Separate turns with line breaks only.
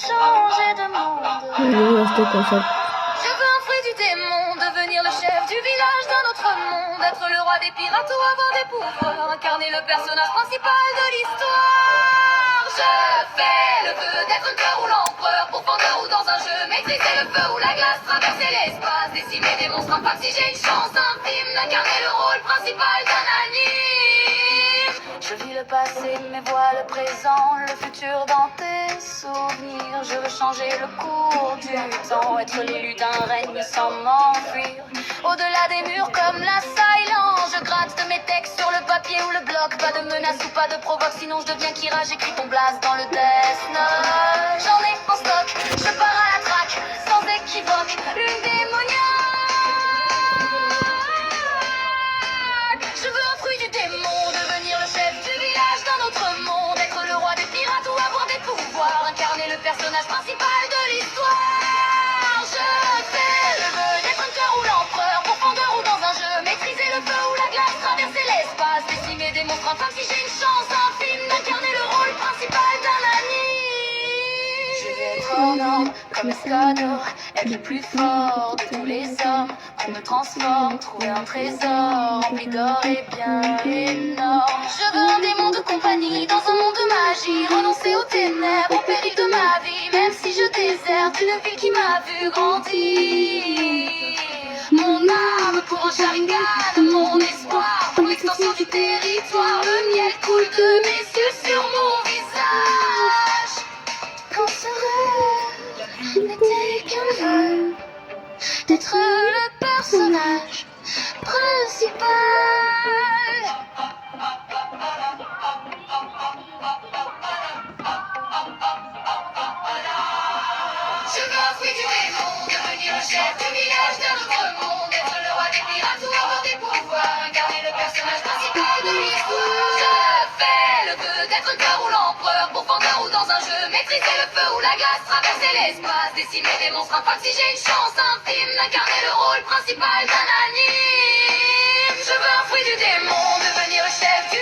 changer de monde.
Je veux un fruit du démon, devenir le chef du village d'un autre monde, être le roi des pirates ou avoir des pouvoirs, incarner le personnage principal de l'histoire. Je fais le vœu d'être un cœur ou l'empereur, pourfendeur ou dans un jeu, maîtriser le feu ou la glace, traverser l'espace, décimer des monstres infâmes si j'ai une chance infime d'incarner le rôle principal d'un anime. Je vis le passé mais vois le présent, le futur dans tes souvenirs. Je veux changer le cours du temps, être l'élu d'un règne sans m'enfuir. Au-delà des murs comme la silence, je gratte de mes textes sur le papier ou le bloc. Pas de menace ou pas de provoque, sinon je deviens Kira, j'écris ton blast dans le Death Note. J'en ai en stock, je pars à la traque, sans équivoque, lune démoniaque. Je veux un fruit du démon, devenir le chef du village d'un autre monde, être le roi des pirates ou avoir des pouvoirs, incarner le personnage principal de l'histoire. Je fais le vœu d'être un cœur ou l'empereur, pourfendeur ou dans un jeu, maîtriser le feu ou la glace, traverser l'espace, décimer des monstres infâmes si j'ai une chance infime d'incarner le rôle principal d'un anime. Je vais être hors norme comme Escanor, être le plus fort de tous les hommes, qu'on me transforme, trouver un trésor rempli d'or et bien énorme. Je veux un démon de compagnie dans un monde de magie, renoncer aux ténèbres, au péril de ma vie, même si je déserte une ville qui m'a vu grandir. Mon âme pour un Sharingan, mon espoir pour l'extension du territoire, le miel coule de mes yeux sur mon visage. Quand ce rêve n'était qu'un vœu d'être le personnage principal. Je veux un fruit du démon, devenir le chef du village d'un autre monde, être le roi des pirates ou avoir des pouvoirs, incarner le personnage principal de l'histoire. Je fais le vœu d'être un cœur ou l'empereur, pourfendeur ou dans un jeu, maîtriser le feu ou la glace, traverser l'espace, décimer des monstres infâmes si j'ai une chance infime d'incarner le rôle principal d'un anime. Je veux un fruit du démon, devenir le chef du